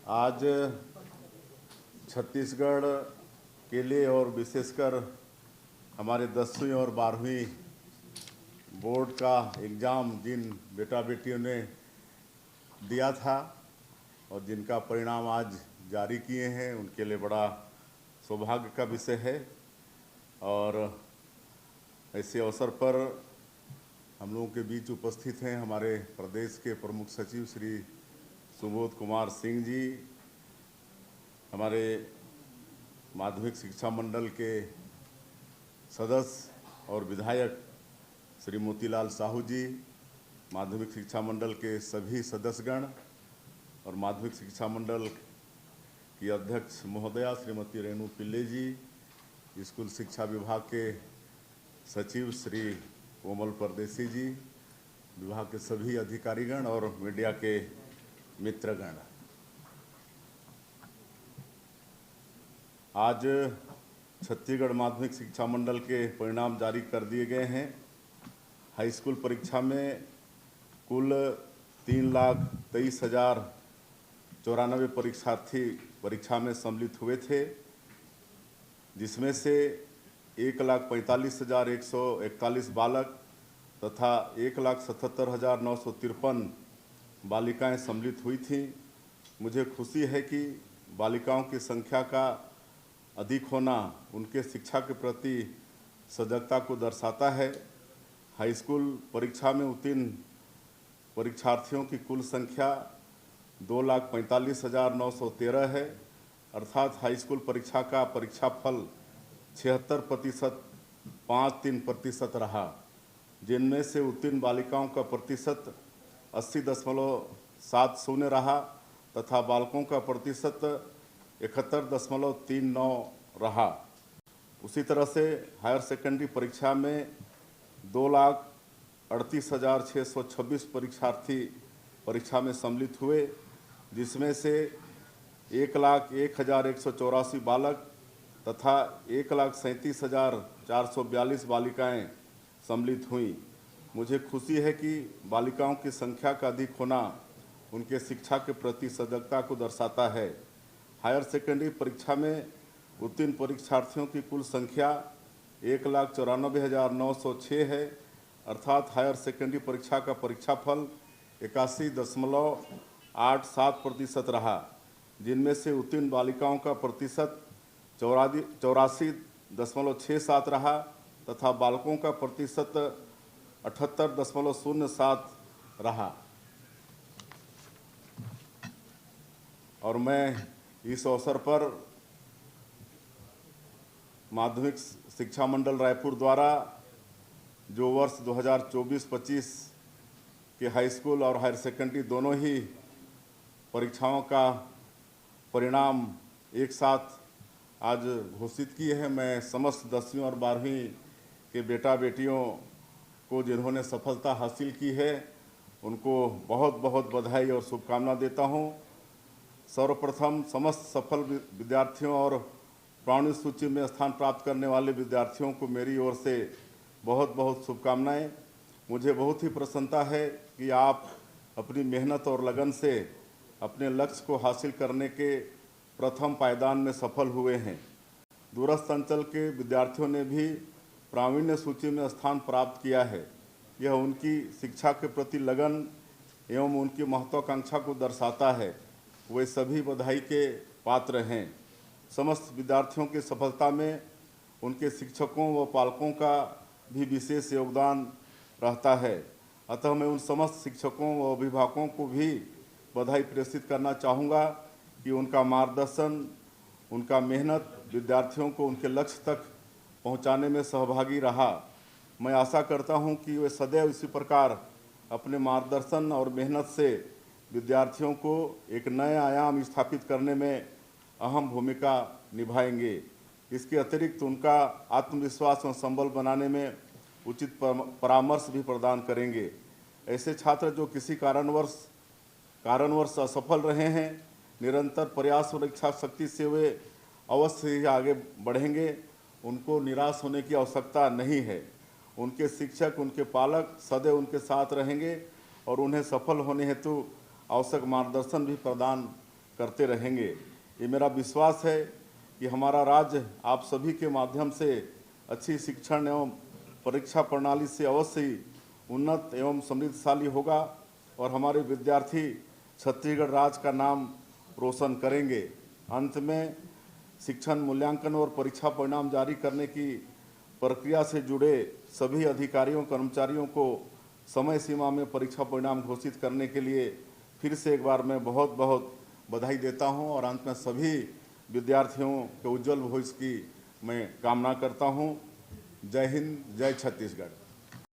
आज छत्तीसगढ़ के लिए और विशेषकर हमारे 10वीं और 12वीं बोर्ड का एग्ज़ाम जिन बेटा बेटियों ने दिया था और जिनका परिणाम आज जारी किए हैं, उनके लिए बड़ा सौभाग्य का विषय है। और ऐसे अवसर पर हम लोगों के बीच उपस्थित हैं हमारे प्रदेश के प्रमुख सचिव श्री सुबोध कुमार सिंह जी, हमारे माध्यमिक शिक्षा मंडल के सदस्य और विधायक श्री मोतीलाल साहू जी, माध्यमिक शिक्षा मंडल के सभी सदस्यगण और माध्यमिक शिक्षा मंडल की अध्यक्ष महोदया श्रीमती रेणु पिल्ले जी, स्कूल शिक्षा विभाग के सचिव श्री कोमल परदेसी जी, विभाग के सभी अधिकारीगण और मीडिया के मित्रगण। आज छत्तीसगढ़ माध्यमिक शिक्षा मंडल के परिणाम जारी कर दिए गए हैं। हाई स्कूल परीक्षा में कुल 3,23,094 परीक्षार्थी परीक्षा में सम्मिलित हुए थे, जिसमें से 1,45,141 बालक तथा 1,77,953 बालिकाएं सम्मिलित हुई थीं। मुझे खुशी है कि बालिकाओं की संख्या का अधिक होना उनके शिक्षा के प्रति सजगता को दर्शाता है। हाई स्कूल परीक्षा में उत्तीर्ण परीक्षार्थियों की कुल संख्या 2,45,913 है, अर्थात हाई स्कूल परीक्षा का परीक्षाफल 76.53% रहा, जिनमें से उत्तीर्ण बालिकाओं का प्रतिशत 80.70 रहा तथा बालकों का प्रतिशत 71.39 रहा। उसी तरह से हायर सेकेंडरी परीक्षा में 2,38,626 परीक्षार्थी परीक्षा में सम्मिलित हुए, जिसमें से 1,01,184 बालक तथा 1,37,442 बालिकाएं सम्मिलित हुईं। मुझे खुशी है कि बालिकाओं की संख्या का अधिक होना उनके शिक्षा के प्रति सजगता को दर्शाता है। हायर सेकेंडरी परीक्षा में उत्तीर्ण परीक्षार्थियों की कुल संख्या 1,94,906 है, अर्थात हायर सेकेंडरी परीक्षा का परीक्षाफल 81.87% रहा, जिनमें से उत्तीर्ण बालिकाओं का प्रतिशत 84.67 रहा तथा बालकों का प्रतिशत 78.07 रहा। और मैं इस अवसर पर माध्यमिक शिक्षा मंडल रायपुर द्वारा जो वर्ष 2024-25 के हाई स्कूल और हायर सेकेंडरी दोनों ही परीक्षाओं का परिणाम एक साथ आज घोषित किए हैं, मैं समस्त 10वीं और 12वीं के बेटा बेटियों को जिन्होंने सफलता हासिल की है उनको बहुत बहुत बधाई और शुभकामना देता हूं। सर्वप्रथम समस्त सफल विद्यार्थियों और प्रावीण्य सूची में स्थान प्राप्त करने वाले विद्यार्थियों को मेरी ओर से बहुत बहुत शुभकामनाएं। मुझे बहुत ही प्रसन्नता है कि आप अपनी मेहनत और लगन से अपने लक्ष्य को हासिल करने के प्रथम पायदान में सफल हुए हैं। दूरस्थ अंचल के विद्यार्थियों ने भी प्रावीण्य सूची में स्थान प्राप्त किया है। यह उनकी शिक्षा के प्रति लगन एवं उनकी महत्वाकांक्षा को दर्शाता है। वे सभी बधाई के पात्र हैं। समस्त विद्यार्थियों की सफलता में उनके शिक्षकों व पालकों का भी विशेष योगदान रहता है। अतः मैं उन समस्त शिक्षकों व अभिभावकों को भी बधाई प्रेषित करना चाहूँगा कि उनका मार्गदर्शन, उनका मेहनत विद्यार्थियों को उनके लक्ष्य तक पहुँचाने में सहभागी रहा। मैं आशा करता हूँ कि वे सदैव इसी प्रकार अपने मार्गदर्शन और मेहनत से विद्यार्थियों को एक नए आयाम स्थापित करने में अहम भूमिका निभाएंगे। इसके अतिरिक्त उनका आत्मविश्वास और संबल बनाने में उचित परामर्श भी प्रदान करेंगे। ऐसे छात्र जो किसी कारणवश असफल रहे हैं, निरंतर प्रयास और इच्छा शक्ति से वे अवश्य ही आगे बढ़ेंगे। उनको निराश होने की आवश्यकता नहीं है। उनके शिक्षक, उनके पालक सदैव उनके साथ रहेंगे और उन्हें सफल होने हेतु आवश्यक मार्गदर्शन भी प्रदान करते रहेंगे। ये मेरा विश्वास है कि हमारा राज्य आप सभी के माध्यम से अच्छी शिक्षण एवं परीक्षा प्रणाली से अवश्य ही उन्नत एवं समृद्धशाली होगा और हमारे विद्यार्थी छत्तीसगढ़ राज्य का नाम रोशन करेंगे। अंत में शिक्षण मूल्यांकन और परीक्षा परिणाम जारी करने की प्रक्रिया से जुड़े सभी अधिकारियों कर्मचारियों को समय सीमा में परीक्षा परिणाम घोषित करने के लिए फिर से एक बार मैं बहुत बहुत बधाई देता हूं और अंत में सभी विद्यार्थियों के उज्जवल भविष्य की मैं कामना करता हूं। जय हिंद, जय छत्तीसगढ़।